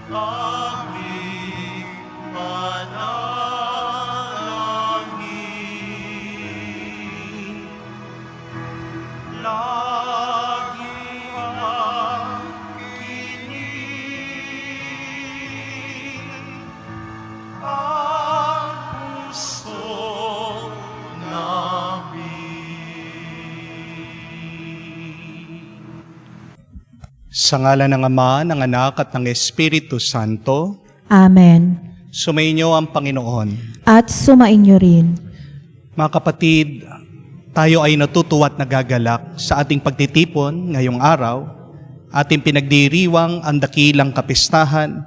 aming panalangin. Lagi ang kinig ang puso namin. Sa ngalan ng Ama, ng Anak at ng Espiritu Santo, Amen. sumainyo ang Panginoon. At sumainyo rin. Mga kapatid, tayo ay natutuwa at nagagalak sa ating pagtitipon ngayong araw, ating pinagdiriwang ang dakilang kapistahan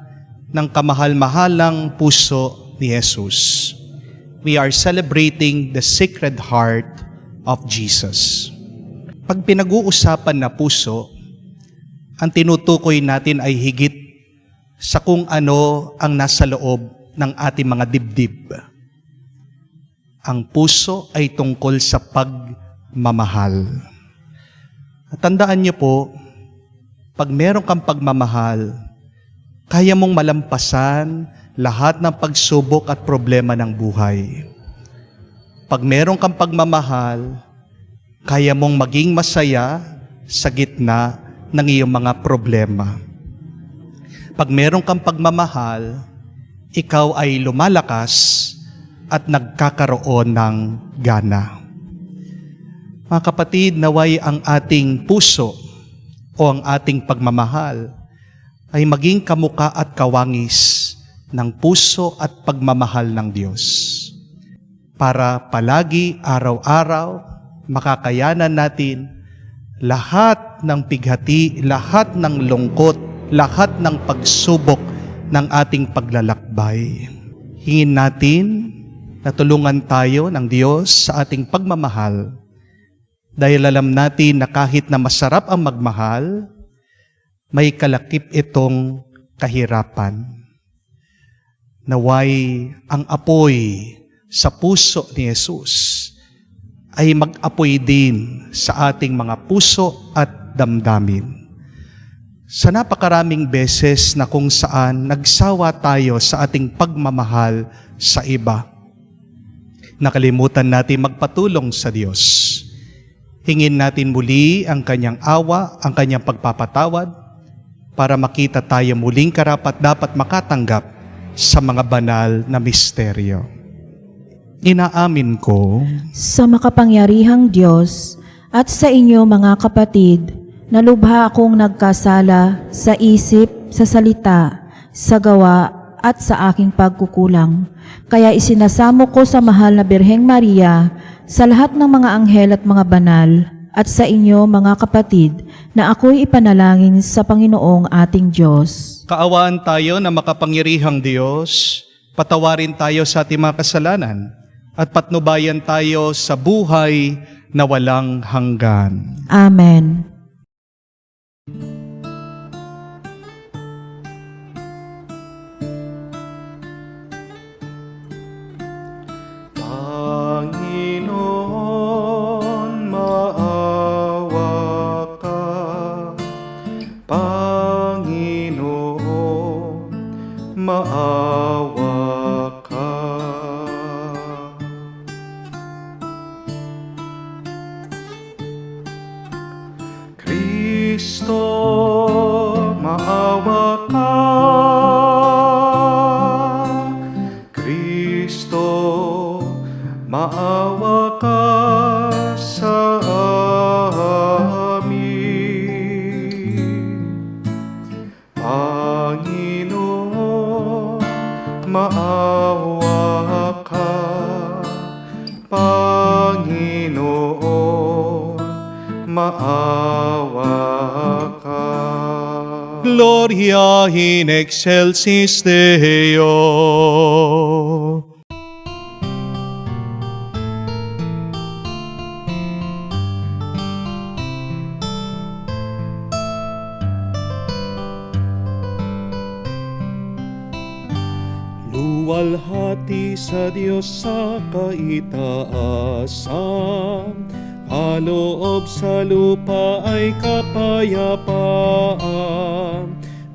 ng kamahal-mahalang puso ni Jesus. We are celebrating the Sacred Heart of Jesus. Pag pinag-uusapan na puso, ang tinutukoy natin ay higit sa kung ano ang nasa loob ng ating mga dibdib. Ang puso ay tungkol sa pagmamahal. At tandaan niyo po, pag meron kang pagmamahal, kaya mong malampasan lahat ng pagsubok at problema ng buhay. Pag meron kang pagmamahal, kaya mong maging masaya sa gitna ng iyong mga problema. Pag meron kang pagmamahal, ikaw ay lumalakas at nagkakaroon ng gana. Mga kapatid, naway ang ating puso o ang ating pagmamahal ay maging kamuka at kawangis ng puso at pagmamahal ng Diyos. Para palagi, araw-araw, makakayanan natin lahat ng pighati, lahat ng lungkot, lahat ng pagsubok ng ating paglalakbay. Hingin natin na tulungan tayo ng Diyos sa ating pagmamahal dahil alam natin na kahit na masarap ang magmahal, may kalakip itong kahirapan. Naway ang apoy sa puso ni Jesus ay mag-apoy din sa ating mga puso at damdamin. Sa napakaraming beses na kung saan nagsawa tayo sa ating pagmamahal sa iba, nakalimutan natin magpatulong sa Diyos. Hingin natin muli ang Kanyang awa, ang Kanyang pagpapatawad, para makita tayo muling karapat-dapat makatanggap sa mga banal na misteryo. Inaamin ko Sa makapangyarihang Diyos at sa inyo mga kapatid, na lubha akong nagkasala sa isip, sa salita, sa gawa at sa aking pagkukulang. Kaya isinasamo ko sa mahal na Birheng Maria, sa lahat ng mga anghel at mga banal, at sa inyo mga kapatid, na ako'y ipanalangin sa Panginoong ating Diyos. kaawaan tayo na makapangyarihang Diyos, patawarin tayo sa ating mga kasalanan, at patnubayan tayo sa buhay na walang hanggan. Amen. Panginoon, maawa ka. Panginoon, maawa ka. Kristo, maawa ka. Kristo, maawa ka sa amin. Panginoon, maawa ka. Panginoon, maawa ka. Gloria in excelsis Deo. Luwalhati sa Diyos sa kaitaasan, kaloob sa lupa ay kapayapaan.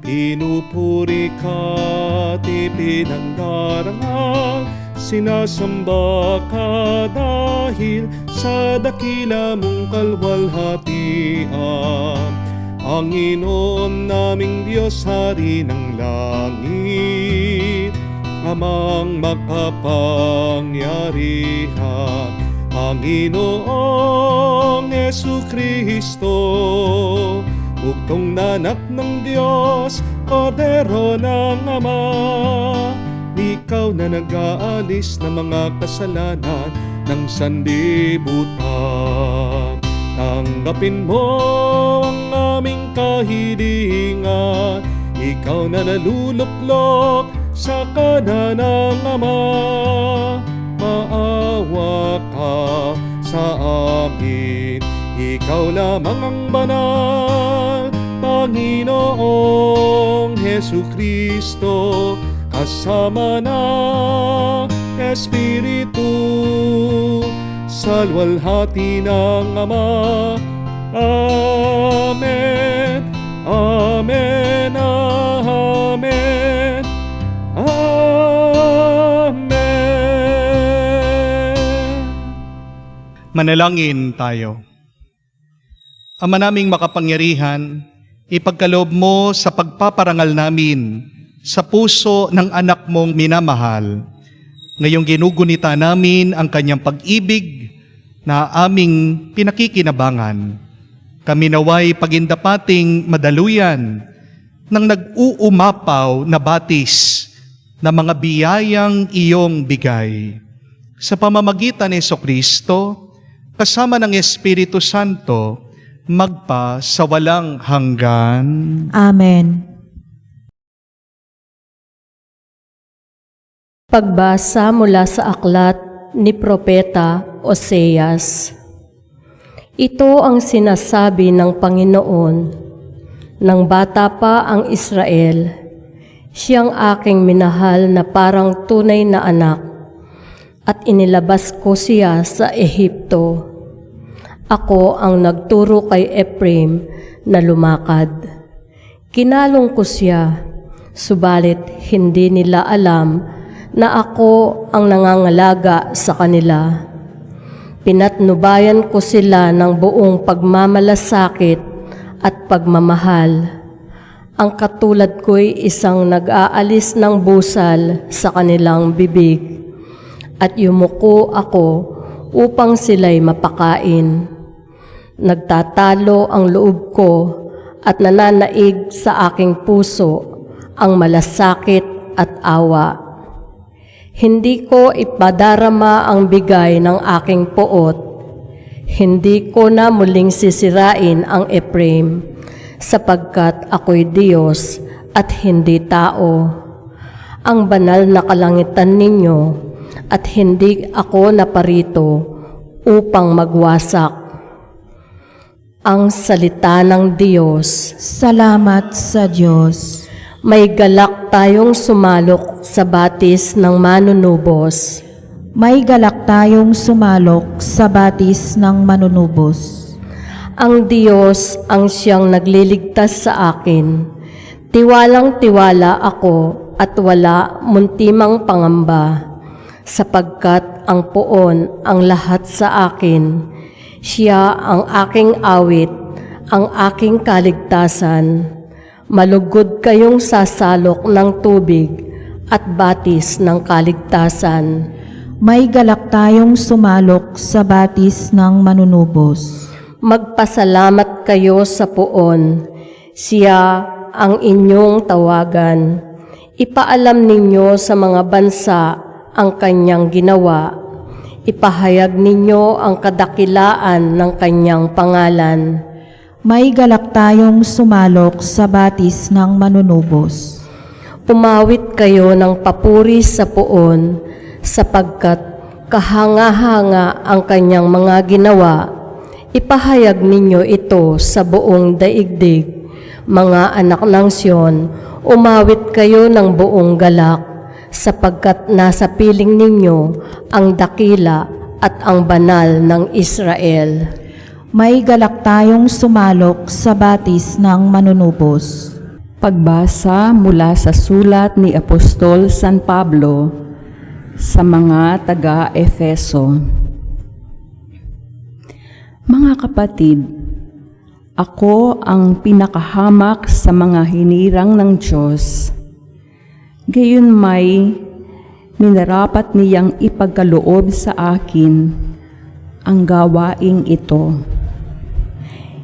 Pinupuri ka't ipinandarangal, sinasamba ka dahil sa dakila mong kalwalhatian. Panginoon naming Diyos, Hari ng langit, Amang makapangyarihan, Panginoong Jesucristo, bugtong na anak ng Diyos, Kordero ng Ama. Ikaw na nag-aalis ng mga kasalanan ng sanlibutan. Tanggapin mo ang aming kahilingan, ikaw na naluluklok sa kanan ng Ama. Maawa ka sa amin, ikaw lamang ang banal, Panginoong Jesucristo, kasama ng Espiritu, sa luwalhati ng Ama. Amen, Amen, Amen, Amen. Manalangin tayo. Ama naming makapangyarihan, ipagkaloob mo sa pagpaparangal namin sa puso ng anak mong minamahal. Ngayong ginugunita namin ang kanyang pag-ibig na aming pinakikinabangan. Kami naway pagindapating madaluyan ng nag-uumapaw na batis na mga biyayang iyong bigay. Sa pamamagitan ni Jesucristo, kasama ng Espiritu Santo, magpa sa walang hanggan. Amen. Pagbasa mula sa aklat ni Propeta Oseas. Ito ang sinasabi ng Panginoon: nang bata pa ang Israel, siyang aking minahal na parang tunay na anak, at inilabas ko siya sa Ehipto. Ako ang nagturo kay Ephraim na lumakad. Kinalong ko siya, subalit hindi nila alam na ako ang nangangalaga sa kanila. Pinatnubayan ko sila ng buong pagmamalasakit at pagmamahal. Ang katulad ko'y isang nag-aalis ng busal sa kanilang bibig, at yumuko ako upang sila'y mapakain. Nagtatalo ang loob ko at nananaig sa aking puso ang malasakit at awa. Hindi ko ipadarama ang bigay ng aking poot. Hindi ko na muling sisirain ang Ephraim, sapagkat ako'y Diyos at hindi tao. Ang banal na kalangitan ninyo, at hindi ako naparito upang magwasak. Ang salita ng Diyos. Salamat sa Diyos. May galak tayong sumalok sa batis ng manunubos. May galak tayong sumalok sa batis ng manunubos. Ang Diyos ang siyang nagliligtas sa akin. Tiwalang-tiwala ako at wala muntimang pangamba, sapagkat ang poon ang lahat sa akin. Siya ang aking awit, ang aking kaligtasan. Malugod kayong sasalok ng tubig at batis ng kaligtasan. May galak tayong sumalok sa batis ng manunubos. Magpasalamat kayo sa poon. Siya ang inyong tawagan. Ipaalam ninyo sa mga bansa ang kanyang ginawa. Ipahayag ninyo ang kadakilaan ng kanyang pangalan. May galak tayong sumalok sa batis ng manunubos. Umawit kayo ng papuri sa poon, sapagkat kahanga-hanga ang kanyang mga ginawa. Ipahayag ninyo ito sa buong daigdig. Mga anak ng Siyon, umawit kayo ng buong galak, sapagkat nasa piling ninyo ang dakila at ang banal ng Israel. May galak tayong sumalok sa batis ng manunubos. Pagbasa mula sa sulat ni Apostol San Pablo sa mga taga-Efeso. Mga kapatid, ako ang pinakahamak sa mga hinirang ng Diyos. Gayon may minarapat niyang ipagkaloob sa akin ang gawaing ito.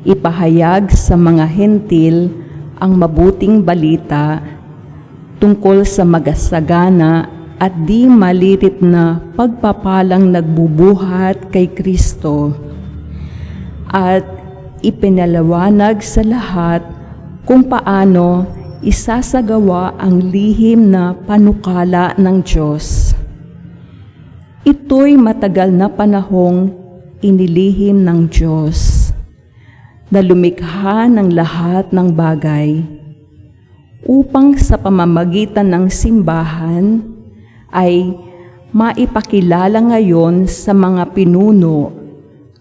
Ipahayag sa mga hentil ang mabuting balita tungkol sa magasagana at di malirit na pagpapalang nagbubuhat kay Kristo at ipinalawanag sa lahat kung paano isasagawa ang lihim na panukala ng Diyos. Ito'y matagal na panahong inilihim ng Diyos na lumikha ng lahat ng bagay upang sa pamamagitan ng simbahan ay maipakilala ngayon sa mga pinuno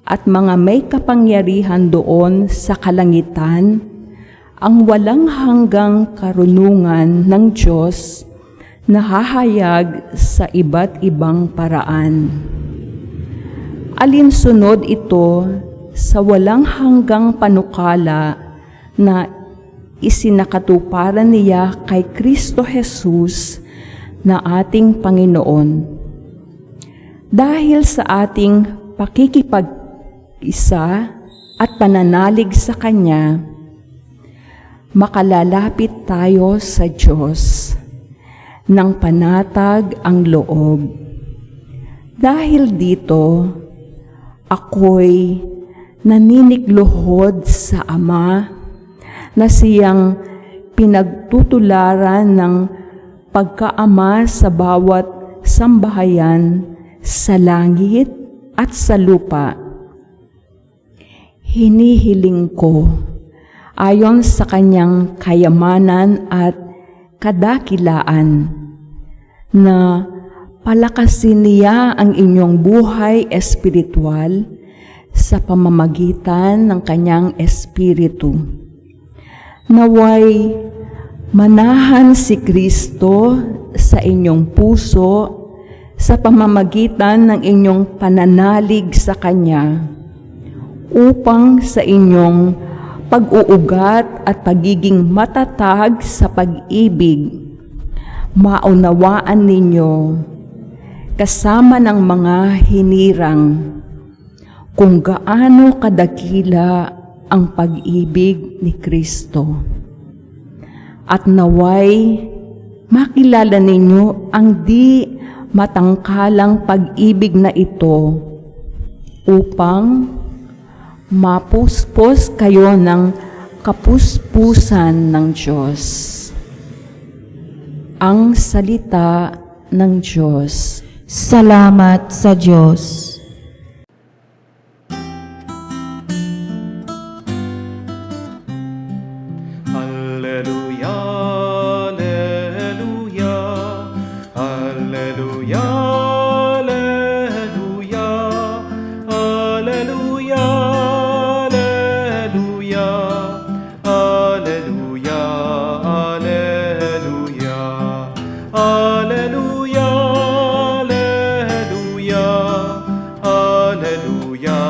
at mga may kapangyarihan doon sa kalangitan ang walang hanggang karunungan ng Diyos na hahayag sa iba't ibang paraan. Alinsunod ito sa walang hanggang panukala na isinakatuparan niya kay Kristo Jesus na ating Panginoon. Dahil sa ating pakikipag-isa at pananalig sa Kanya, makalalapit tayo sa Diyos nang panatag ang loob. Dahil dito, ako'y naninigluhod sa Ama na siyang pinagtutularan ng pagkaama sa bawat sambahayan sa langit at sa lupa. Hinihiling ko, ayon sa kanyang kayamanan at kadakilaan, na palakasin niya ang inyong buhay espiritual sa pamamagitan ng kanyang espiritu. Naway manahan si Kristo sa inyong puso sa pamamagitan ng inyong pananalig sa Kanya, upang sa inyong pag-uugat at pagiging matatag sa pag-ibig, maunawaan ninyo kasama ng mga hinirang kung gaano kadakila ang pag-ibig ni Kristo. At naway makilala ninyo ang di matangkalang pag-ibig na ito upang mapuspos kayo ng kapuspusan ng Diyos. Ang salita ng Diyos. Salamat sa Diyos. Alleluia, alleluia, alleluia, alleluia, alleluia, alleluia, alleluia, alleluia, alleluia, alleluia, alleluia,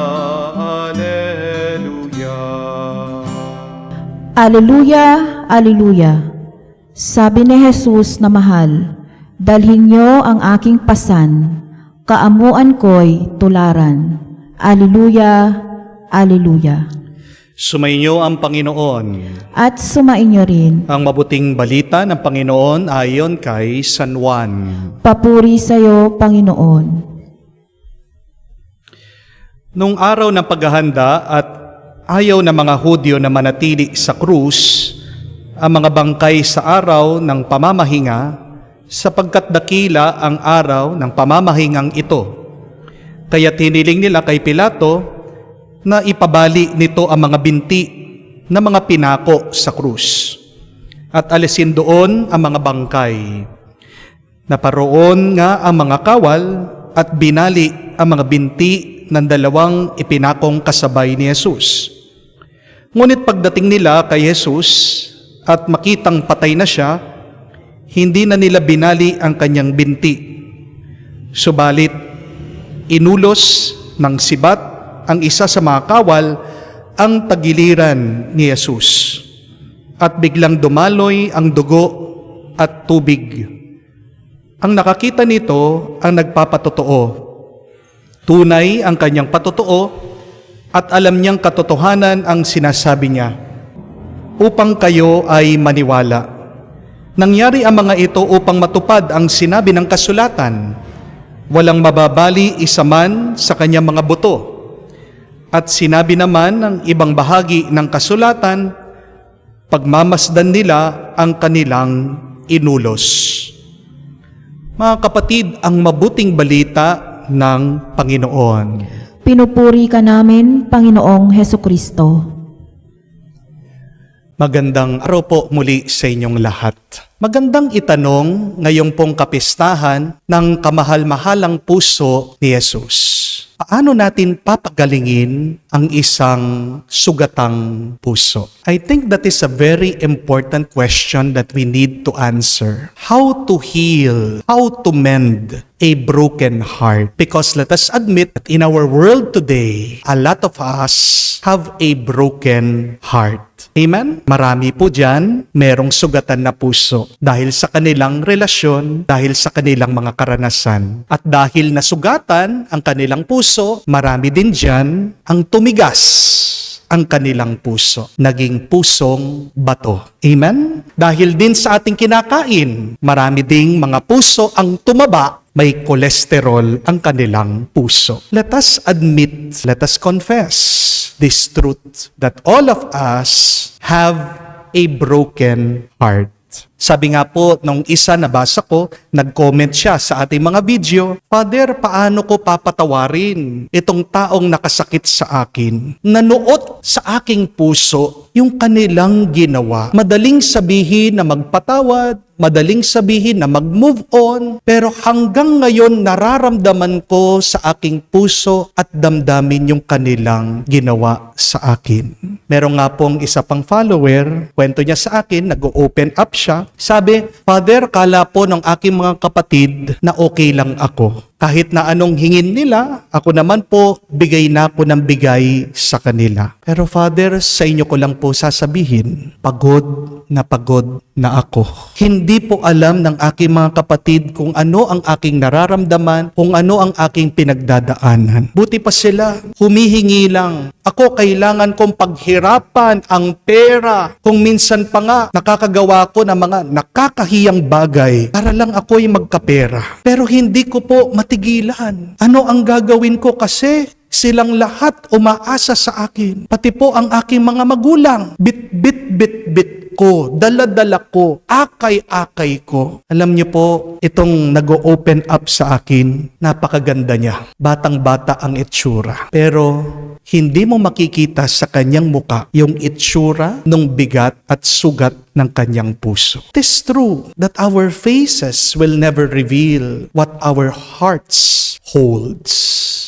alleluia. Aleluya, aleluya. Sabi ni Jesus na mahal, dalhin niyo ang aking pasan, kaamuan ko'y tularan. Aleluya, aleluya. Sumainyo ang Panginoon. At sumainyo rin, Ang mabuting balita ng Panginoon ayon kay San Juan. papuri sa iyo, Panginoon. Nung araw ng paghahanda at ayaw ng mga Hudyo na manatili sa krus ang mga bangkay sa araw ng pamamahinga, sapagkat dakila ang araw ng pamamahingang ito. Kaya tiniling nila kay Pilato na ipabali nito ang mga binti na mga pinako sa krus at alisin doon ang mga bangkay. Naparoon nga ang mga kawal at binali ang mga binti ng dalawang ipinakong kasabay ni Jesus. Ngunit pagdating nila kay Jesus, at makitang patay na siya, hindi na nila binali ang kanyang binti. Subalit, inulos ng sibat ang isa sa mga kawal ang tagiliran ni Jesus. At biglang dumaloy ang dugo at tubig. Ang nakakita nito ang nagpapatotoo. Tunay ang kanyang patotoo at alam niyang katotohanan ang sinasabi niya, upang kayo ay maniwala. Nangyari ang mga ito upang matupad ang sinabi ng kasulatan, walang mababali isa man sa kanyang mga buto. At sinabi naman ng ibang bahagi ng kasulatan, pagmamasdan nila ang kanilang inulos. Mga kapatid, ang mabuting balita ng Panginoon. Pinupuri ka namin, Panginoong Hesukristo. Magandang araw po muli sa inyong lahat. Magandang itanong ngayong pong kapistahan ng kamahal-mahalang puso ni Jesus. Paano natin papagalingin ang isang sugatang puso? I think that is a very important question that we need to answer. How to heal, how to mend a broken heart? Because let us admit that in our world today, a lot of us have a broken heart. Amen? Marami po dyan, merong sugatan na puso dahil sa kanilang relasyon, dahil sa kanilang mga karanasan. At dahil nasugatan ang kanilang puso, marami din dyan ang tumigas ang kanilang puso, naging pusong bato. Amen? Dahil din sa ating kinakain, marami ding mga puso ang tumaba, may kolesterol ang kanilang puso. Let us admit, let us confess this truth that all of us have a broken heart. Sabi nga po, nung isa nabasa ko, nag-comment siya sa ating mga video, Father, paano ko papatawarin itong taong nakasakit sa akin? Nanuot sa aking puso yung kanilang ginawa. Madaling sabihin na magpatawad, madaling sabihin na mag-move on, pero hanggang ngayon nararamdaman ko sa aking puso at damdamin yung kanilang ginawa sa akin. Meron nga pong isa pang follower, kwento niya sa akin, nag-open up siya. Sabi, Father, kala po ng aking mga kapatid na okay lang ako. Kahit na anong hingin nila, ako naman po, bigay na ako ng bigay sa kanila. Pero Father, sa inyo ko lang po sasabihin, pagod na ako. Hindi po alam ng aking mga kapatid kung ano ang aking nararamdaman, kung ano ang aking pinagdadaanan. Buti pa sila, humihingi lang. Ako kailangan kong paghirapan ang pera. Kung minsan pa nga, nakakagawa ko ng mga nakakahiyang bagay para lang ako'y magkapera. Pero hindi ko po matigilan. Ano ang gagawin ko kasi silang lahat umaasa sa akin. Pati po ang aking mga magulang. Bit ko, dala-dala ko, akay-akay ko. Alam niyo po, itong nag-open up sa akin, napakaganda niya. Batang-bata ang itsura. Pero hindi mo makikita sa kanyang muka yung itsura ng bigat at sugat ng kanyang puso. It is true that our faces will never reveal what our hearts holds.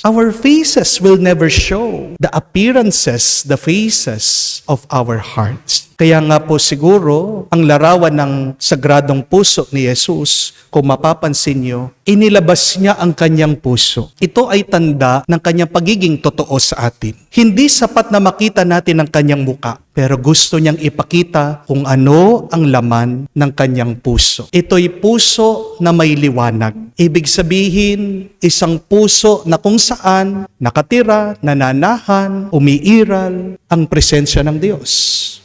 Our faces will never show the appearances, the faces of our hearts. Kaya nga po siguro, ang larawan ng sagradong puso ni Jesus, kung mapapansin nyo, inilabas niya ang kanyang puso. Ito ay tanda ng kanyang pagiging totoo sa atin. Hindi sapat na makita natin ang kanyang muka, pero gusto niyang ipakita kung ano ang laman ng kanyang puso. Ito'y puso na may liwanag. Ibig sabihin, isang puso na kung saan nakatira, nananahan, umiiral ang presensya ng Diyos.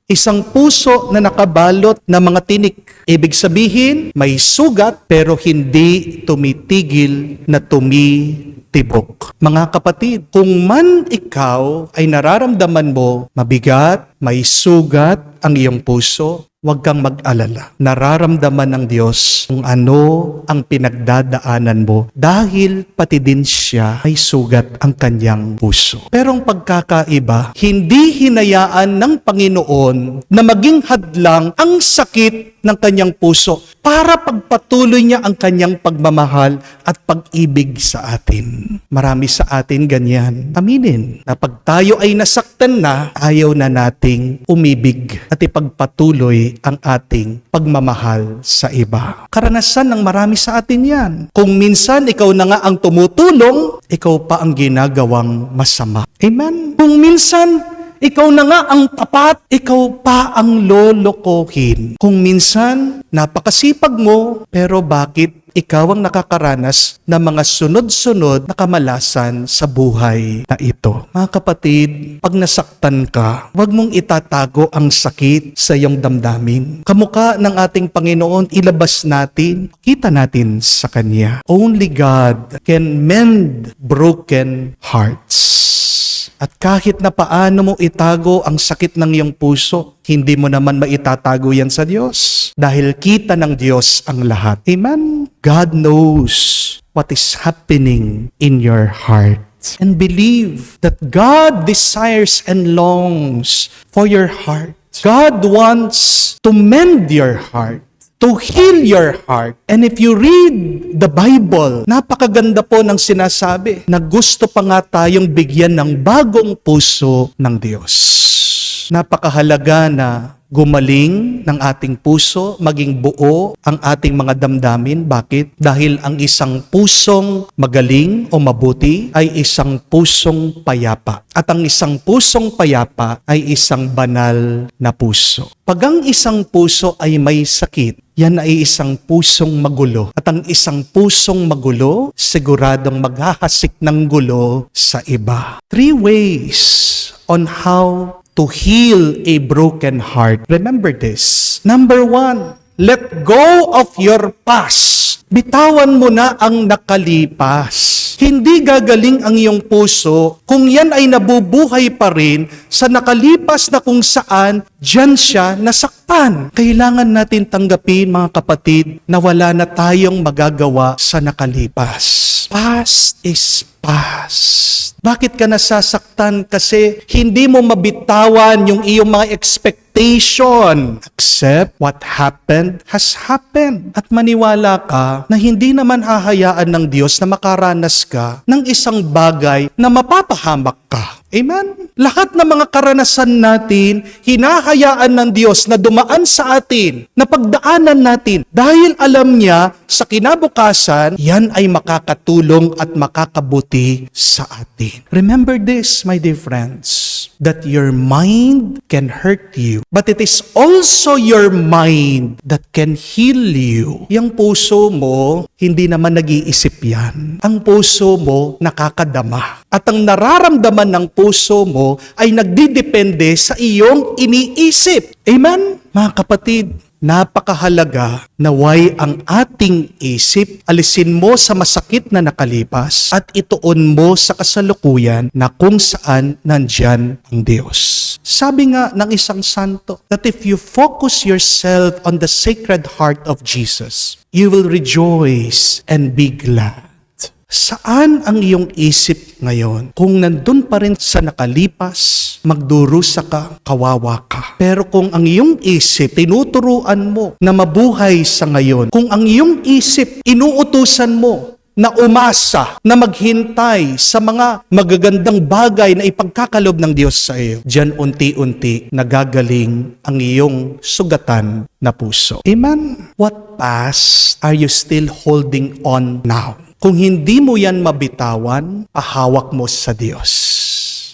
Isang puso na nakabalot ng mga tinik. Ibig sabihin, may sugat pero hindi tumitigil na tumitibok. Mga kapatid, kung man ikaw ay nararamdaman mo mabigat, may sugat ang iyong puso, huwag kang mag-alala. Nararamdaman ng Diyos kung ano ang pinagdadaanan mo dahil pati din siya ay sugat ang kanyang puso. Pero ang pagkakaiba, hindi hinayaan ng Panginoon na maging hadlang ang sakit ng kanyang puso para pagpatuloy niya ang kanyang pagmamahal at pag-ibig sa atin. Marami sa atin ganyan. Aminin na pag tayo ay nasaktan, nasaktan na, ayaw na nating umibig at ipagpatuloy ang ating pagmamahal sa iba. Karanasan ng marami sa atin yan. Kung minsan ikaw na nga ang tumutulong, ikaw pa ang ginagawang masama. Amen? Kung minsan ikaw na nga ang tapat, ikaw pa ang lolokohin. Kung minsan, napakasipag mo, pero bakit ikaw ang nakakaranas ng mga sunod-sunod na kamalasan sa buhay na ito? Mga kapatid, pag nasaktan ka, huwag mong itatago ang sakit sa iyong damdamin. Kamukha ng ating Panginoon, ilabas natin, kita natin sa Kanya. Only God can mend broken hearts. At kahit na paano mo itago ang sakit ng iyong puso, hindi mo naman maitatago yan sa Diyos. Dahil kita ng Diyos ang lahat. Amen? God knows what is happening in your heart. And believe that God desires and longs for your heart. God wants to mend your heart, to heal your heart. And if you read the Bible, napakaganda po ng sinasabi na gusto pa nga tayong bigyan ng bagong puso ng Diyos. Napakahalaga na gumaling ng ating puso, maging buo ang ating mga damdamin. Bakit? Dahil ang isang pusong magaling o mabuti ay isang pusong payapa. At ang isang pusong payapa ay isang banal na puso. Pag ang isang puso ay may sakit, yan ay isang pusong magulo. At ang isang pusong magulo, siguradong maghahasik ng gulo sa iba. 3 ways on how to heal a broken heart. Remember this. Number 1, let go of your past. Bitawan mo na ang nakalipas. Hindi gagaling ang iyong puso kung yan ay nabubuhay pa rin sa nakalipas na kung saan diyan siya nasaktan. Kailangan natin tanggapin, mga kapatid, na wala na tayong magagawa sa nakalipas. Past is past. Bakit ka nasasaktan? Kasi hindi mo mabitawan yung iyong mga expectation. Accept what happened has happened. At maniwala ka na hindi naman hahayaan ng Diyos na makaranas ka ng isang bagay na mapapahamak ka. Amen? Lahat ng mga karanasan natin, hinahayaan ng Diyos na dumaan sa atin, na pagdaanan natin. Dahil alam niya, sa kinabukasan, yan ay makakatulong at makakabuti sa atin. Remember this, my dear friends, that your mind can hurt you, but it is also your mind that can heal you. Yung puso mo, hindi naman nag-iisip yan. Ang puso mo, nakakadama. At ang nararamdaman ng puso mo ay nagdidepende sa iyong iniisip. Amen? Mga kapatid, napakahalaga na naway ang ating isip, alisin mo sa masakit na nakalipas at ituon mo sa kasalukuyan na kung saan nandyan ang Diyos. Sabi nga ng isang santo that if you focus yourself on the Sacred Heart of Jesus, you will rejoice and be glad. Saan ang iyong isip ngayon? Kung nandun pa rin sa nakalipas, magdurusa ka, kawawa ka. Pero kung ang iyong isip, tinuturuan mo na mabuhay sa ngayon, kung ang iyong isip, inuutusan mo na umasa, na maghintay sa mga magagandang bagay na ipagkakalob ng Diyos sa iyo, diyan unti-unti nagagaling ang iyong sugatan na puso. Amen? What past are you still holding on now? Kung hindi mo yan mabitawan, pahawak mo sa Diyos.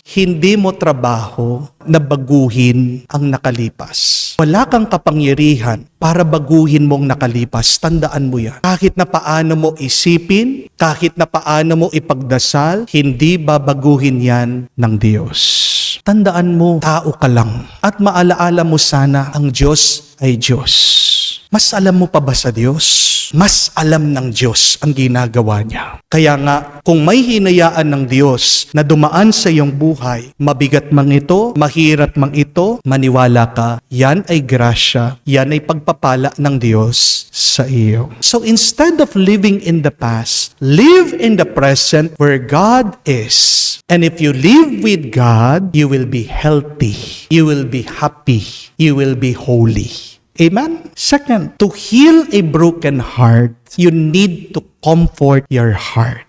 Hindi mo trabaho na baguhin ang nakalipas. Wala kang kapangyarihan para baguhin mong nakalipas. Tandaan mo yan. Kahit na paano mo isipin, kahit na paano mo ipagdasal, hindi babaguhin yan ng Diyos. Tandaan mo, tao ka lang. At maalaala mo sana, ang Diyos ay Diyos. Mas alam mo pa ba sa Diyos? Mas alam ng Diyos ang ginagawa niya. Kaya nga, kung may hinayaan ng Diyos na dumaan sa iyong buhay, mabigat mang ito, mahirap mang ito, maniwala ka, yan ay grasya, yan ay pagpapala ng Diyos sa iyo. So instead of living in the past, live in the present where God is. And if you live with God, you will be healthy, you will be happy, you will be holy. Amen? Second, to heal a broken heart, you need to comfort your heart.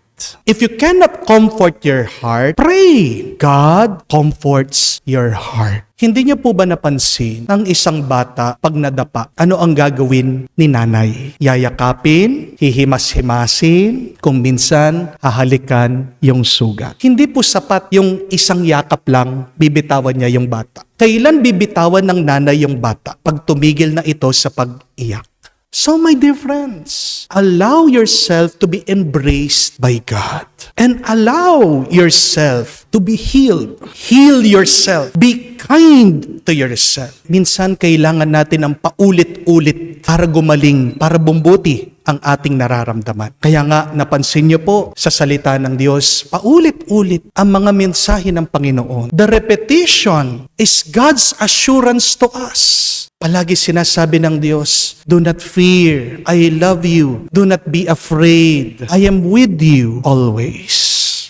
If you cannot comfort your heart, pray. God comforts your heart. Hindi niyo po ba napansin ang isang bata pag nadapa, ano ang gagawin ni nanay? Yayakapin, hihimas-himasin, kung minsan hahalikan yung sugat. Hindi po sapat yung isang yakap lang, bibitawan niya yung bata. Kailan bibitawan ng nanay yung bata? Pag tumigil na ito sa pag-iyak. So my dear friends, allow yourself to be embraced by God and allow yourself to be healed. Heal yourself. Be kind to yourself. Minsan kailangan natin ng paulit-ulit para gumaling, para bumbuti ang ating nararamdaman. Kaya nga napansin niyo po sa salita ng Diyos, paulit-ulit ang mga mensahe ng Panginoon. The repetition is God's assurance to us. Palagi sinasabi ng Diyos, do not fear, I love you. Do not be afraid, I am with you always.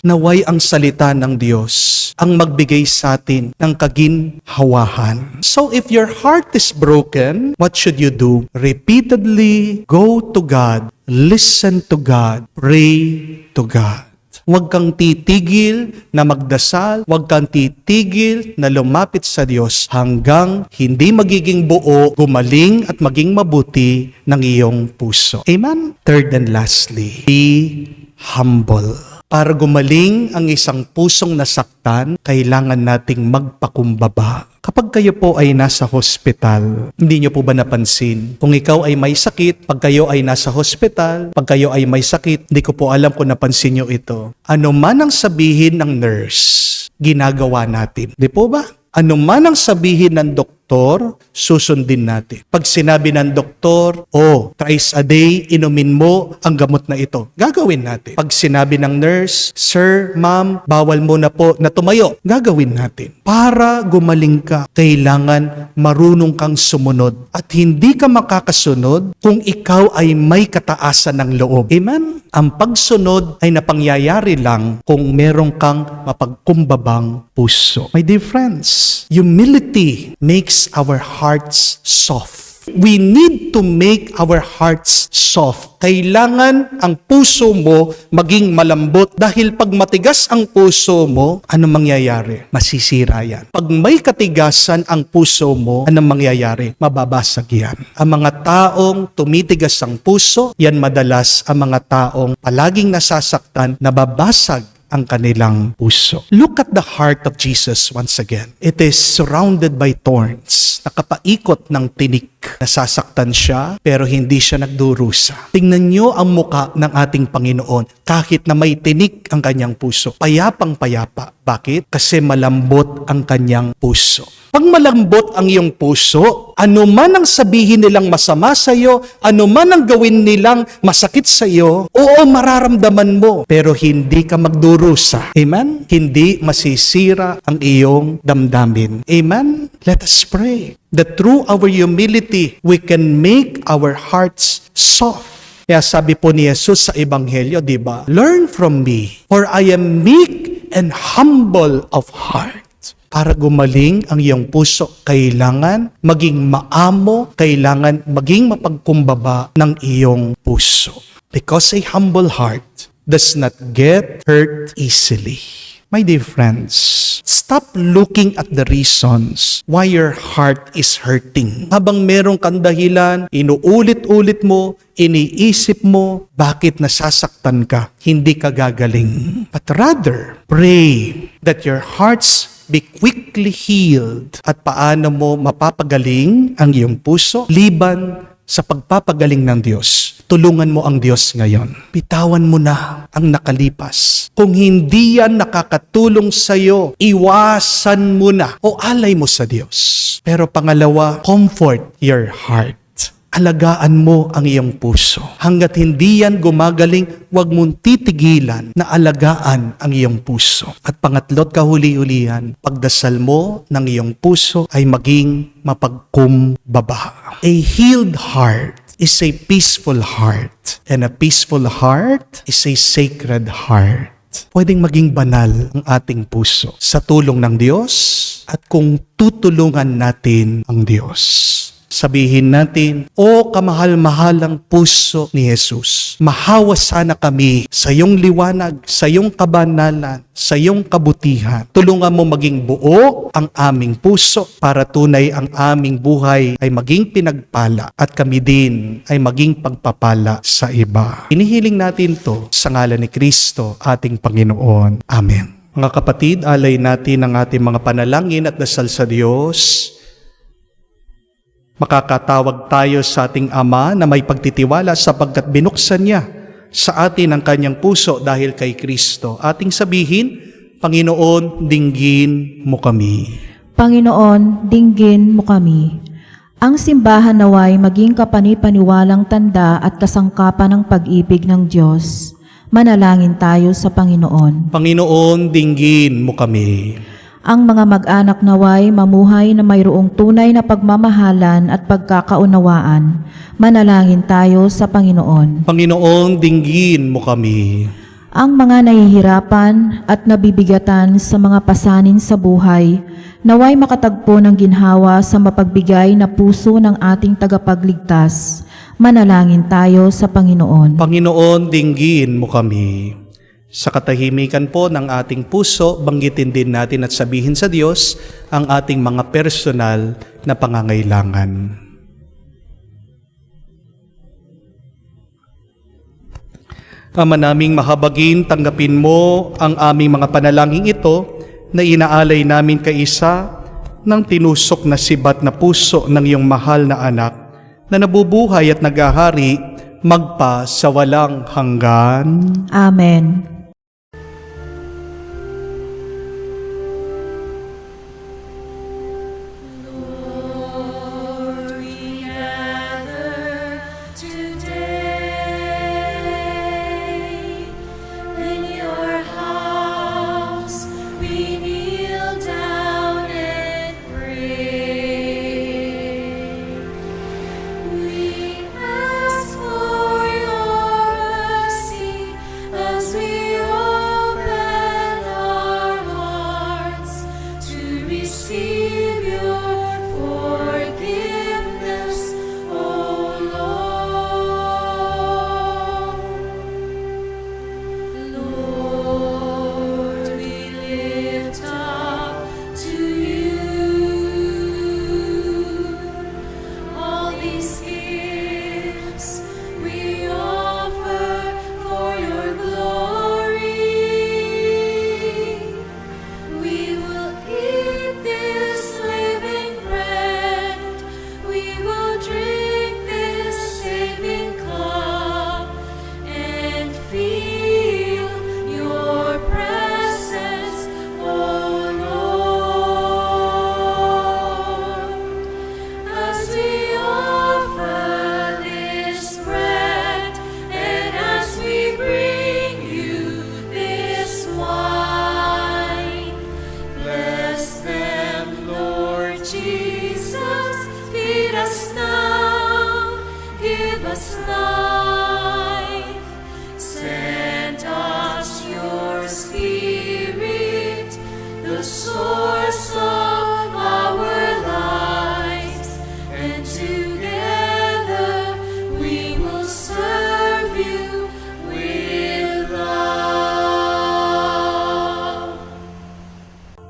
Naway ang salita ng Diyos ang magbigay sa atin ng kaginhawahan. So if your heart is broken, what should you do? Repeatedly go to God, listen to God, pray to God. Huwag kang titigil na magdasal, huwag kang titigil na lumapit sa Diyos hanggang hindi magiging buo, gumaling at maging mabuti ng iyong puso. Amen? Third and lastly, be humble. Para gumaling ang isang pusong nasaktan, kailangan nating magpakumbaba. Kapag kayo po ay nasa hospital, hindi nyo po ba napansin? Kung ikaw ay may sakit, pag kayo ay nasa hospital, pag kayo ay may sakit, hindi ko po alam kung napansin nyo ito. Ano man ang sabihin ng nurse, ginagawa natin. Di po ba? Ano man ang sabihin ng doktor, susundin natin. Pag sinabi ng doktor, thrice a day, inumin mo ang gamot na ito. Gagawin natin. Pag sinabi ng nurse, sir, ma'am, bawal mo na po na tumayo. Gagawin natin. Para gumaling ka, kailangan marunong kang sumunod. At hindi ka makakasunod kung ikaw ay may kataasan ng loob. Amen? Ang pagsunod ay napangyayari lang kung meron kang mapagkumbabang puso. My dear friends, humility makes our hearts soft. We need to make our hearts soft. Kailangan ang puso mo maging malambot dahil pag matigas ang puso mo, anong mangyayari? Masisira yan. Pag may katigasan ang puso mo, anong mangyayari? Mababasag yan. Ang mga taong tumitigas ang puso, yan madalas ang mga taong palaging nasasaktan, nababasag ang kanilang puso. Look at the heart of Jesus once again. It is surrounded by thorns. Nakapaikot ng tinik. Nasasaktan siya, pero hindi siya nagdurusa. Tingnan niyo ang muka ng ating Panginoon. Kahit na may tinik ang kanyang puso, payapang payapa. Bakit? Kasi malambot ang kanyang puso. Pag malambot ang iyong puso, ano man ang sabihin nilang masama sa iyo, ano man ang gawin nilang masakit sa iyo, oo, mararamdaman mo, pero hindi ka magdurusa. Amen? Hindi masisira ang iyong damdamin. Amen? Let us pray that through our humility, we can make our hearts soft. Kaya sabi po ni Jesus sa Ebanghelyo, di ba? Learn from me, for I am meek and humble of heart. Para gumaling ang iyong puso, kailangan maging maamo, kailangan maging mapagkumbaba ng iyong puso. Because a humble heart does not get hurt easily. My dear friends, stop looking at the reasons why your heart is hurting. Habang merong kang dahilan, inuulit-ulit mo, iniisip mo, bakit nasasaktan ka, hindi ka gagaling. But rather, pray that your hearts be quickly healed. At paano mo mapapagaling ang iyong puso? Liban sa pagpapagaling ng Diyos. Tulungan mo ang Diyos ngayon. Bitawan mo na ang nakalipas. Kung hindi yan nakakatulong sa iyo, iwasan mo na o alay mo sa Diyos. Pero pangalawa, comfort your heart. Alagaan mo ang iyong puso. Hanggat hindi yan gumagaling, huwag mong titigilan na alagaan ang iyong puso. At pangatlo't kahuli-hulihan, pagdasal mo ng iyong puso ay maging mapagkumbaba. A healed heart is a peaceful heart. And a peaceful heart is a sacred heart. Pwedeng maging banal ang ating puso sa tulong ng Diyos at kung tutulungan natin ang Diyos. Sabihin natin, O kamahal-mahalang puso ni Jesus, mahawa sana kami sa iyong liwanag, sa iyong kabanalan, sa iyong kabutihan. Tulungan mo maging buo ang aming puso para tunay ang aming buhay ay maging pinagpala at kami din ay maging pagpapala sa iba. Inihiling natin to sa ngalan ni Kristo, ating Panginoon. Amen. Mga kapatid, alay natin ang ating mga panalangin at dasal sa Diyos. Makakatawag tayo sa ating Ama na may pagtitiwala sapagkat binuksan niya sa atin ang kanyang puso dahil kay Kristo. Ating sabihin, Panginoon, dinggin mo kami. Panginoon, dinggin mo kami. Ang simbahan naway maging kapanipaniwalang tanda at kasangkapan ng pag-ibig ng Diyos. Manalangin tayo sa Panginoon. Panginoon, dinggin mo kami. Ang mga mag-anak naway mamuhay na mayroong tunay na pagmamahalan at pagkakaunawaan. Manalangin tayo sa Panginoon. Panginoon, dinggin mo kami. Ang mga nahihirapan at nabibigatan sa mga pasanin sa buhay, naway makatagpo ng ginhawa sa mapagbigay na puso ng ating tagapagligtas. Manalangin tayo sa Panginoon. Panginoon, dinggin mo kami. Sa katahimikan po ng ating puso, banggitin din natin at sabihin sa Diyos ang ating mga personal na pangangailangan. Ama naming mahabagin, tanggapin mo ang aming mga panalangin ito na inaalay namin kay isa ng tinusok na sibat na puso ng iyong mahal na anak na nabubuhay at naghahari magpa sa walang hanggan. Amen.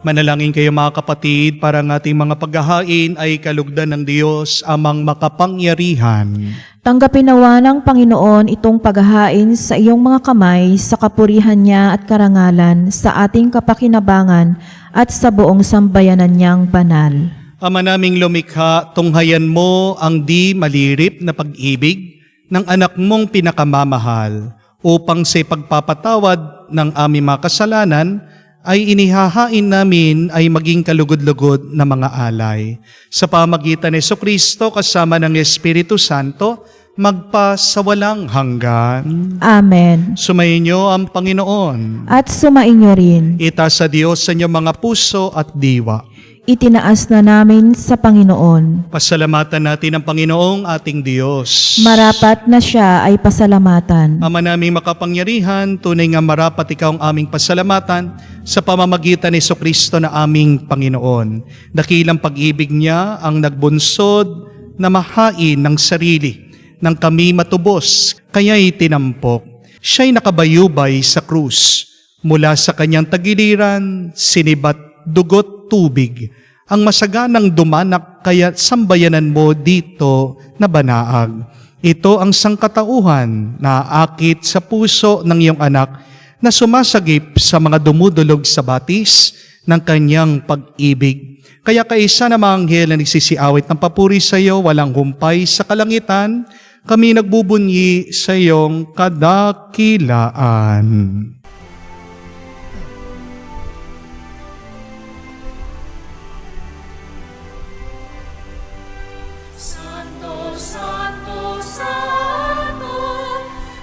Manalangin kayo mga kapatid para ang ating mga paghahain ay kalugdan ng Diyos amang makapangyarihan. Tanggapin nawa ng Panginoon itong paghahain sa iyong mga kamay sa kapurihan niya at karangalan sa ating kapakinabangan at sa buong sambayanan niyang banal. Ama naming lumikha, tunghayan mo ang di malirip na pag-ibig ng anak mong pinakamamahal upang sa pagpapatawad ng aming mga kasalanan ay inihahain namin ay maging kalugod-lugod na mga alay. Sa pamagitan ni Jesucristo kasama ng Espiritu Santo, magpa sa walang hanggan. Amen. Sumayin niyo ang Panginoon. At sumainyo rin. Itaas sa Diyos sa inyong mga puso at diwa. Itinaas na namin sa Panginoon. Pasalamatan natin ang Panginoong ating Diyos. Marapat na siya ay pasalamatan. Ama naming makapangyarihan, tunay nga marapat ikaw ang aming pasalamatan sa pamamagitan ni Jesucristo na aming Panginoon. Dakilang pag-ibig niya ang nagbunsod na mahain ng sarili nang kami matubos, kaya'y tinampok. Siya'y nakabayubay sa krus. Mula sa kanyang tagiliran, sinibat dugot tubig. Ang masaganang dumanak, kaya sambayanan mo dito na banaag. Ito ang sangkatauhan na aakit sa puso ng iyong anak na sumasagip sa mga dumudulog sa batis ng kanyang pag-ibig. Kaya kaisa na mga anghel na nagsisiawit ng papuri sa iyo, walang humpay sa kalangitan, kami nagbubunyi sa iyong kadakilaan. Santo, Santo, Santo,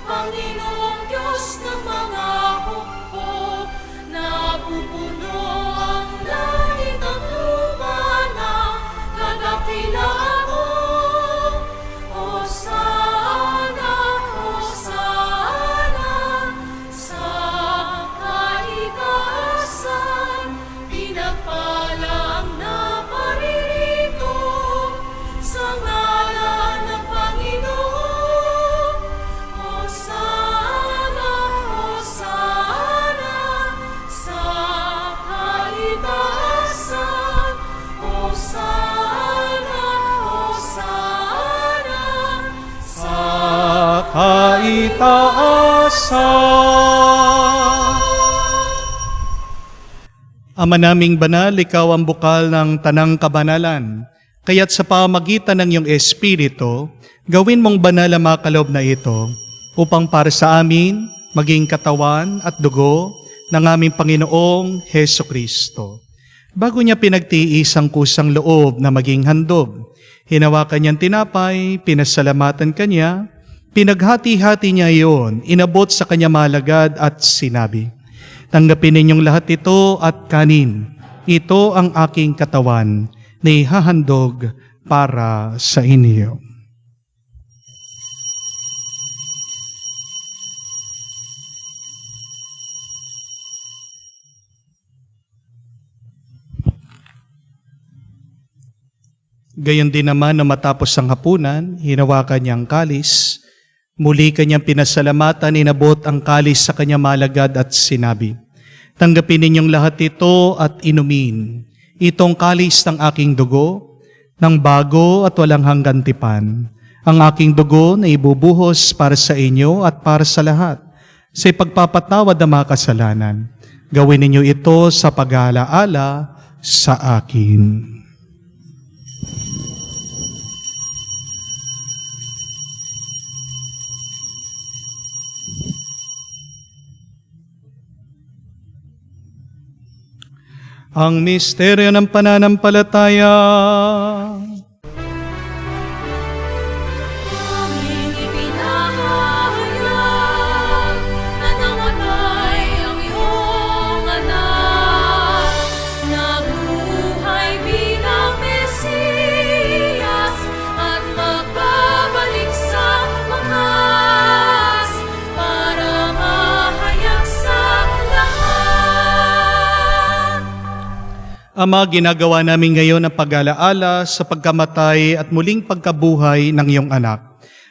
Panginoong Diyos ng mga hukbo, napupuno ang langit at lupa ng kadakilaan mo. Hosana, Hosana, sa kaitaasan, pinagpala ang naparirito sa ngalan ng Panginoon. Hosana, Hosana, sa kaitaasan. Hosana, Hosana, sa Kaitaasan. Ama naming banal, ikaw ang bukal ng tanang kabanalan. Kaya't sa pamagitan ng iyong Espiritu, gawin mong banal ang mga kaloob na ito upang para sa amin maging katawan at dugo ng aming Panginoong Heso Kristo. Bago niya pinagtiis ang kusang loob na maging handog, hinawakan niyang tinapay, pinasalamatan kanya, pinaghati-hati niya iyon, inabot sa kanya malagad at sinabi, "Tanggapin ninyong lahat ito at kanin. Ito ang aking katawan na ihahandog para sa inyo." Gayon din naman na matapos ang hapunan, hinawakan niya ang kalis. Muli kanyang pinasalamatan, inabot ang kalis sa kanya malagad at sinabi, "Tanggapin ninyong lahat ito at inumin. Itong kalis ng aking dugo, ng bago at walang hanggan tipan. Ang aking dugo na ibubuhos para sa inyo at para sa lahat, sa ipagpapatawad ng mga kasalanan. Gawin ninyo ito sa pag-aalaala sa akin." Ang misteryo ng pananampalataya. aming ipinahayag na namatay ang iyong anak, nabuhay bilang Mesiyas at magbabalik sa wakas para mahayag sa lahat. Ama, ginagawa namin ngayon ang pag-alaala sa pagkamatay at muling pagkabuhay ng iyong anak.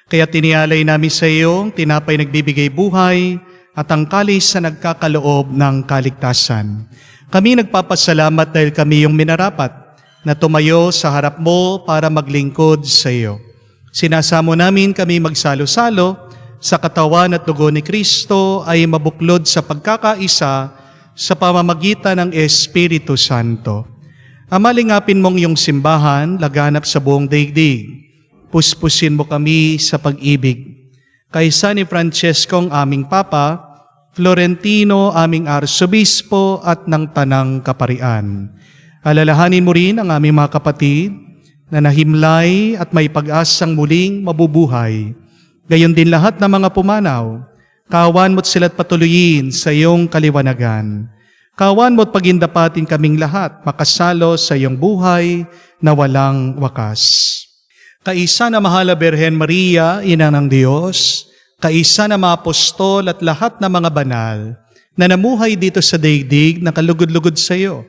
Kaya tinialay namin sa iyo, tinapay nagbibigay buhay at ang kalis na nagkakaloob ng kaligtasan. Kami nagpapasalamat dahil kami yung minarapat na tumayo sa harap mo para maglingkod sa iyo. Sinasamo namin kami magsalo-salo sa katawan at dugo ni Kristo ay mabuklod sa pagkakaisa sa pamamagitan ng Espiritu Santo. Ama, lingapin mong iyong simbahan, laganap sa buong daigdig. Puspusin mo kami sa pag-ibig. Kaysa ni Francesco ang aming Papa, Florentino aming Arsobispo at ng Tanang Kaparian. Alalahanin mo rin ang aming mga kapatid na nahimlay at may pag-asang muling mabubuhay. Gayon din lahat ng mga pumanaw. Kawan mo't sila't patuloyin sa iyong kaliwanagan. Kawan mo't pagindapatin kaming lahat, makasalo sa iyong buhay na walang wakas. Kaisa na Mahala Birhen Maria, Ina ng Diyos, kaisa na mga apostol at lahat ng mga banal na namuhay dito sa daigdig na kalugod-lugod sa iyo.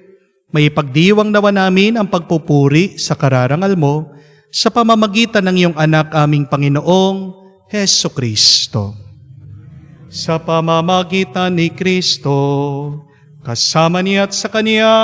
May ipagdiwang nawa namin ang pagpupuri sa kararangal mo sa pamamagitan ng iyong anak aming Panginoong Heso Kristo. Sa pamamagitan ni Kristo, kasama niya at sa Kanya,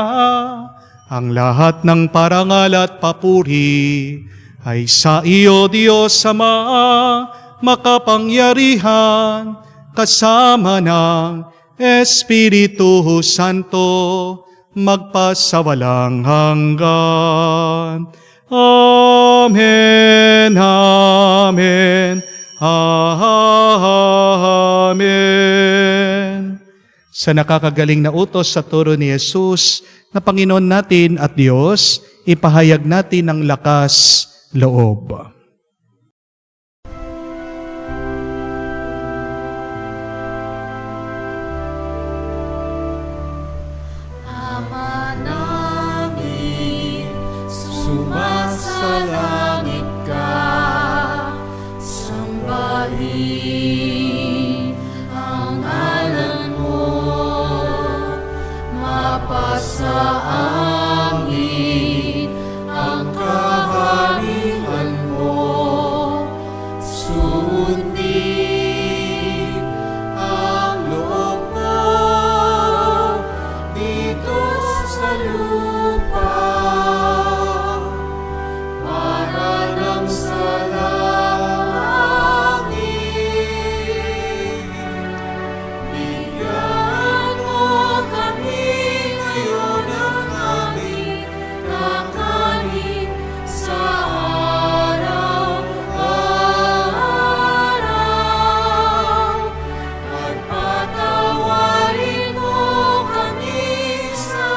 ang lahat ng parangal at papuri ay sa iyo, Diyos Ama, makapangyarihan, kasama ng Espiritu Santo, magpasawalang hanggan. Amen, amen, amen. Sa nakakagaling na utos sa turo ni Jesus na Panginoon natin at Diyos, ipahayag natin ang lakas loob. Ama namin, sumasalangit ka, sambahin ang ngalan mo, mapasa amin ang kaharian mo, sundin ang loob mo dito sa lupa, para nang sa langit. Bigyan mo kami ngayon ng aming kakanin sa araw-araw, at patawarin mo kami sa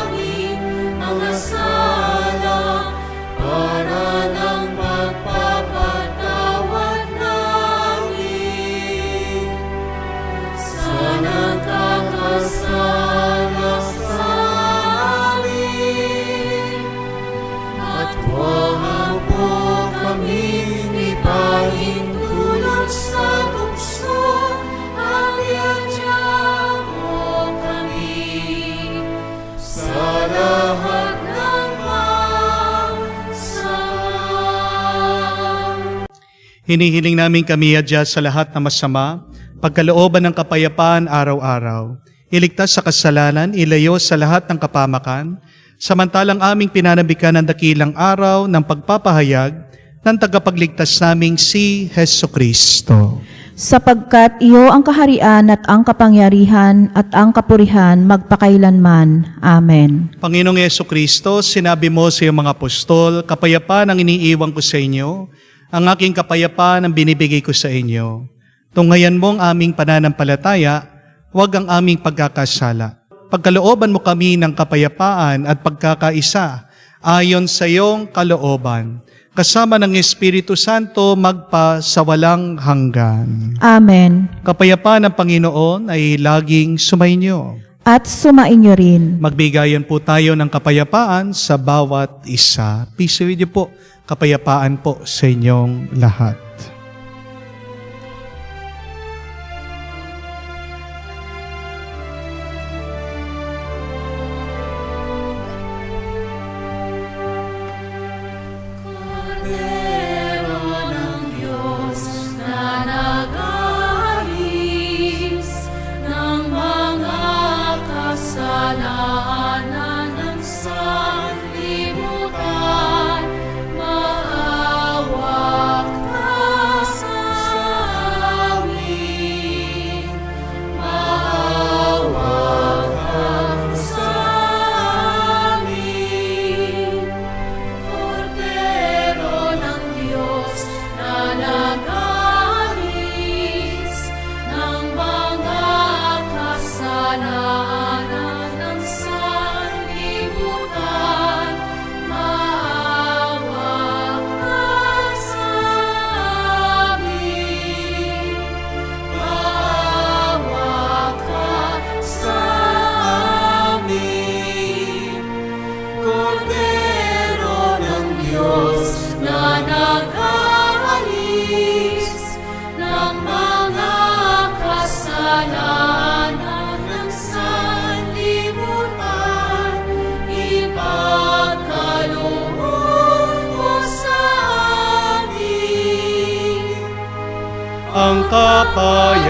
aming mga sala, para ng pagpapatawad namin sa nagkakasala sa amin. At huwag mo kaming ipahintulot sa tukso, at iadya mo kami sa lahat ng masama. Hinihiling namin kami adya sa lahat na masama, pagkalooban ng kapayapaan araw-araw, iligtas sa kasalanan, ilayo sa lahat ng kapamakan, samantalang aming pinanabikan ang dakilang araw ng pagpapahayag ng tagapagligtas naming si Heso Kristo. Sapagkat iyo ang kaharian at ang kapangyarihan at ang kapurihan magpakailanman. Amen. Panginoong Heso Kristo, sinabi mo sa iyong mga apostol, kapayapaan ang iniiwan ko sa inyo, ang aking kapayapaan ang binibigay ko sa inyo. Tunghayan mo ang aming pananampalataya, huwag ang aming pagkakasala. Pagkalooban mo kami ng kapayapaan at pagkakaisa, ayon sa iyong kalooban, kasama ng Espiritu Santo magpa sa walang hanggan. Amen. Kapayapaan ng Panginoon ay laging sumainyo. At sumainyo rin. Magbigayan po tayo ng kapayapaan sa bawat isa. Peace with you po. Kapayapaan po sa inyong lahat. Kordero ng Diyos na nag-aalis ng mga kasalanan ng sanlibutan, maawa ka sa amin. Maawa ka sa amin. Kordero ng Diyos na nag-aalis ng mga kasalanan ng sanlibutan, maawa ka sa amin. Maawa ka sa amin. Kordero ng Diyos na nag-aalis ng mga kasalanan ng sanlibutan, ipagkaloob mo sa ang kapayapaan.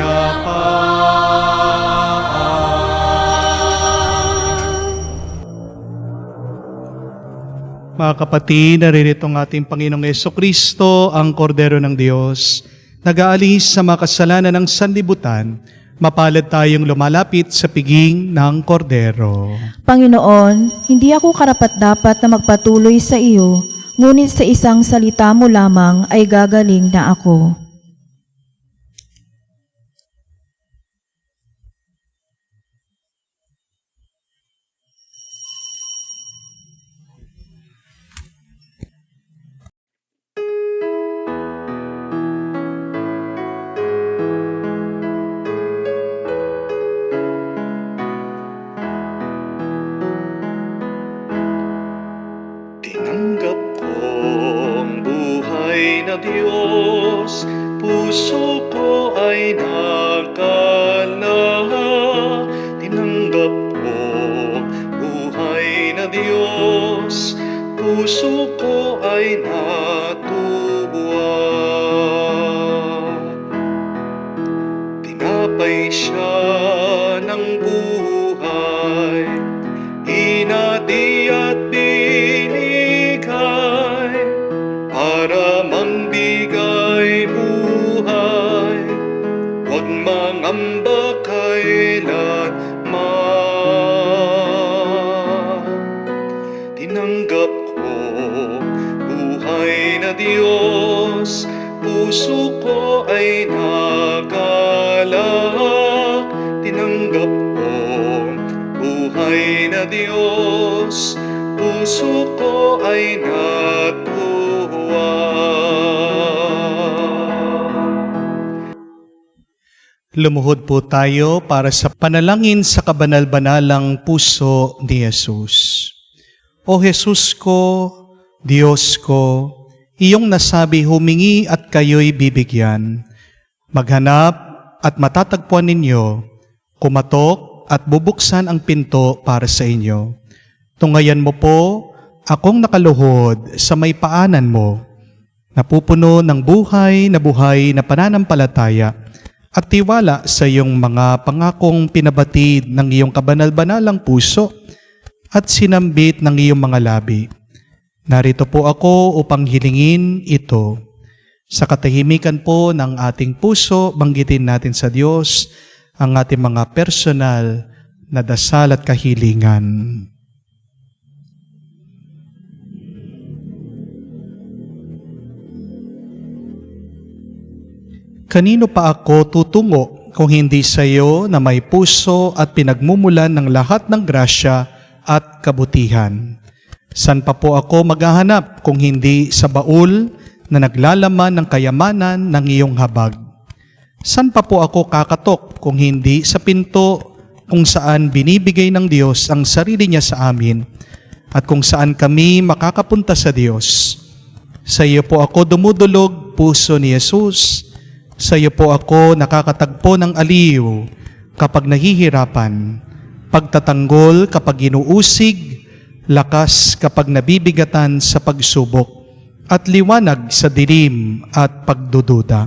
Mga kapatid, naririto ang ating Panginoong Jesucristo, ang Kordero ng Diyos, nag-aalis sa mga kasalanan ng sanlibutan. Mapalad tayong lumalapit sa piging ng Kordero. Panginoon, hindi ako karapat-dapat na magpatuloy sa iyo, ngunit sa isang salita mo lamang ay gagaling na ako. Tinanggap ko ang buhay na Diyos, puso ko ay nakalahak. Tinanggap ko ang buhay na Diyos, puso ko ay natuwa. Tinapay siya ng buhay, hinati at binigay para mambigay buhay. Huwag mangamba kailanman. Tinanggap ko buhay na Diyos, puso ko ay nagalak. Tinanggap ko buhay na Diyos, puso ko ay natuwa. Lumuhod po tayo para sa panalangin sa kabanal-banalang puso ni Jesus. O Jesus ko, Diyos ko, iyong nasabi humingi at kayo'y bibigyan. Maghanap at matatagpuan ninyo, kumatok at bubuksan ang pinto para sa inyo. Tungayan mo po akong nakaluhod sa may paanan mo, napupuno ng buhay na pananampalataya at tiwala sa iyong mga pangakong pinabatid ng iyong kabanal-banalang puso at sinambit ng iyong mga labi. Narito po ako upang hilingin ito. Sa katahimikan po ng ating puso, banggitin natin sa Diyos ang ating mga personal na dasal at kahilingan. Kanino pa ako tutungo kung hindi sa iyo na may puso at pinagmumulan ng lahat ng grasya at kabutihan? San pa po ako maghahanap kung hindi sa baul na naglalaman ng kayamanan ng iyong habag? San pa po ako kakatok kung hindi sa pinto kung saan binibigay ng Diyos ang sarili niya sa amin at kung saan kami makakapunta sa Diyos? Sa iyo po ako dumudulog, puso ni Jesus. Sa iyo po ako nakakatagpo ng aliw kapag nahihirapan, pagtatanggol kapag inuusig, lakas kapag nabibigatan sa pagsubok, at liwanag sa dilim at pagdududa.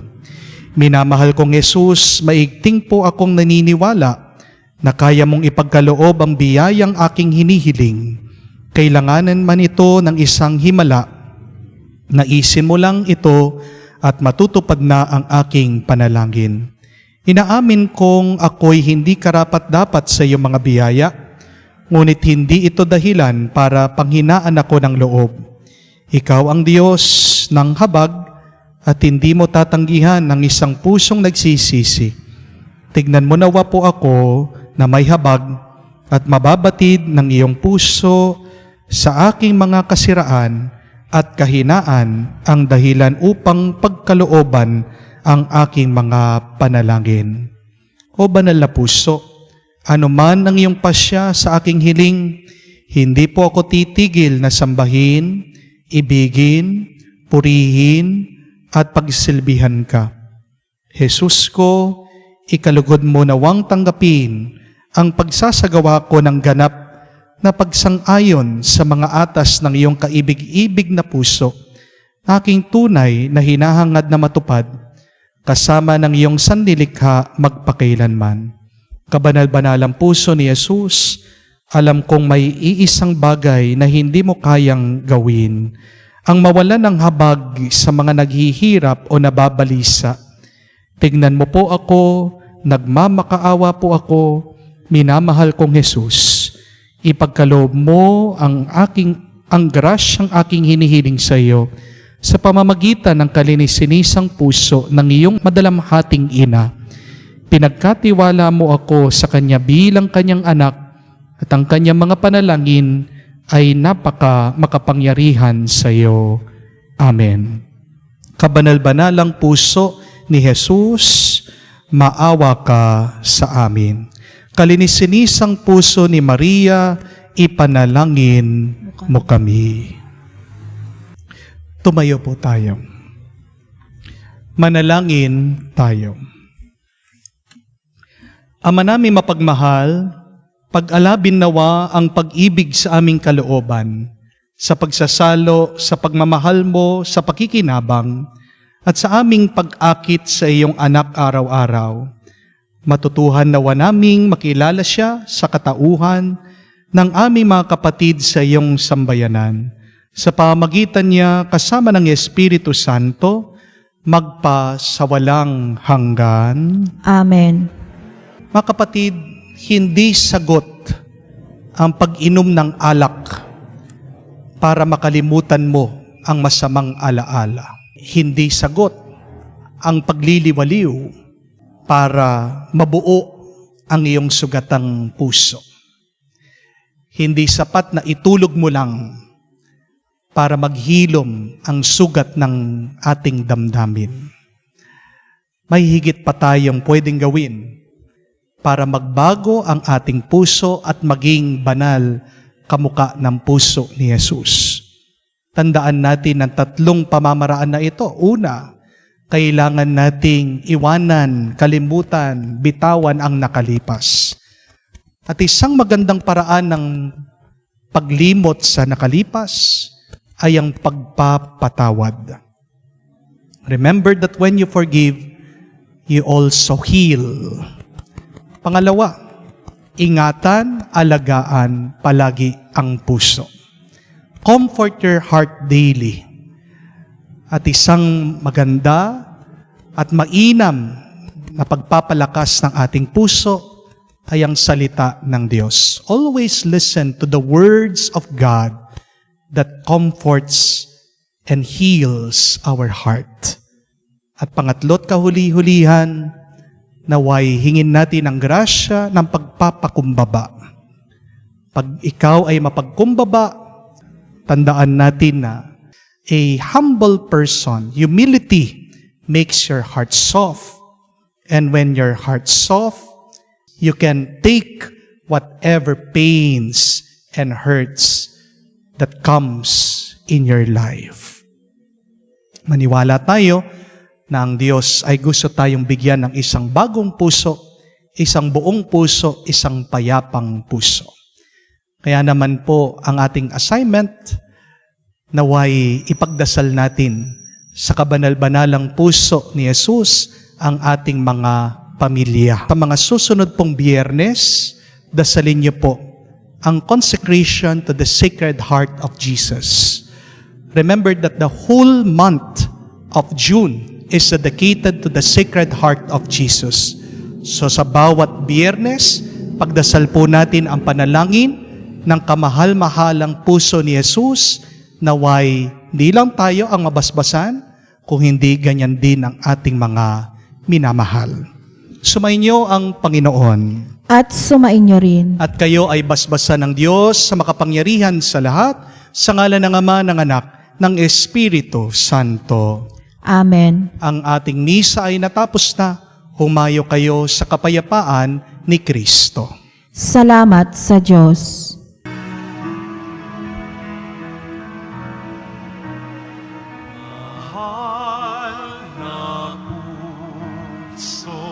Minamahal kong Jesus, maigting po akong naniniwala na kaya mong ipagkaloob ang biyayang aking hinihiling. Kailanganan man ito ng isang himala, naisin mo lang ito at matutupad na ang aking panalangin. Inaamin kong ako'y hindi karapat-dapat sa iyong mga biyaya, ngunit hindi ito dahilan para panghinaan ako ng loob. Ikaw ang Diyos ng habag at hindi mo tatanggihan ang isang pusong nagsisisi. Tignan mo nawa po ako na may habag at mababatid ng iyong puso sa aking mga kasiraan at kahinaan ang dahilan upang pagkalooban ang aking mga panalangin. O banal na puso, anuman ang iyong pasya sa aking hiling, hindi po ako titigil na sambahin, ibigin, purihin, at pagsilbihan ka. Jesus ko, ikalugod mo nawang tanggapin ang pagsasagawa ko ng ganap na pagsang-ayon sa mga atas ng iyong kaibig-ibig na puso, aking tunay na hinahangad na matupad, kasama ng iyong sanlilikha magpakailanman. Kabanal-banalang puso ni Jesus, alam kong may iisang bagay na hindi mo kayang gawin, ang mawalan ng habag sa mga naghihirap o nababalisa. Tignan mo po ako, nagmamakaawa po ako, minamahal kong Jesus. Ipagkaloob mo ang grasyang aking hinihiling sa iyo sa pamamagitan ng kalininisang puso ng iyong madalamhating ina. Pinagkatiwala mo ako sa kanya bilang kanyang anak at ang kanyang mga panalangin ay makapangyarihan sa iyo. Amen. Kabanal-banalang puso ni Jesus, maawa ka sa amin. Kalininisang puso ni Maria, ipanalangin mo kami. Tumayo po tayo. Manalangin tayo. Ama namin mapagmahal, pag-alabin nawa ang pag-ibig sa aming kalooban, sa pagsasalo, sa pagmamahal mo, sa pakikinabang, at sa aming pag-akit sa iyong anak araw-araw. Matutuhan nawa naming makilala siya sa katauhan ng aming mga kapatid sa iyong sambayanan. Sa pamagitan niya kasama ng Espiritu Santo, magpa sa walang hanggan. Amen. Mga kapatid, hindi sagot ang pag-inom ng alak para makalimutan mo ang masamang alaala. Hindi sagot ang pagliliwaliw para mabuo ang iyong sugatang puso. Hindi sapat na itulog mo lang para maghilom ang sugat ng ating damdamin. May higit pa tayong pwedeng gawin para magbago ang ating puso at maging banal kamukha ng puso ni Jesus. Tandaan natin ang tatlong pamamaraan na ito. Una, kailangan nating iwanan, kalimutan, bitawan ang nakalipas. At isang magandang paraan ng paglimot sa nakalipas ay ang pagpapatawad. Remember that when you forgive, you also heal. Pangalawa, ingatan, alagaan palagi ang puso. Comfort your heart daily. At isang maganda at mainam na pagpapalakas ng ating puso ay ang salita ng Diyos. Always listen to the words of God that comforts and heals our heart. At pangatlo't kahuli-hulihan, naway hingin natin ang grasya ng pagpapakumbaba. Pag ikaw ay mapagkumbaba, tandaan natin na a humble person, humility makes your heart soft. And when your heart soft, you can take whatever pains and hurts that comes in your life. Maniwala tayo na ang Diyos ay gusto tayong bigyan ng isang bagong puso, isang buong puso, isang payapang puso. Kaya naman po ang ating assignment, naway ipagdasal natin sa kabanal-banalang puso ni Jesus ang ating mga pamilya. Sa mga susunod pong Biyernes, dasalin niyo po ang consecration to the Sacred Heart of Jesus. Remember that the whole month of June is dedicated to the Sacred Heart of Jesus. So sa bawat Biyernes, pagdasal po natin ang panalangin ng kamahal-mahalang puso ni Jesus, naway hindi lang tayo ang mabasbasan, kung hindi ganyan din ang ating mga minamahal. Sumainyo ang Panginoon. At sumainyo rin. At kayo ay basbasan ng Diyos sa makapangyarihan sa lahat, sa ngalan ng Ama, ng Anak, ng Espiritu Santo. Amen. Ang ating misa ay natapos na. Humayo kayo sa kapayapaan ni Kristo. Salamat sa Diyos. Mahal na puso,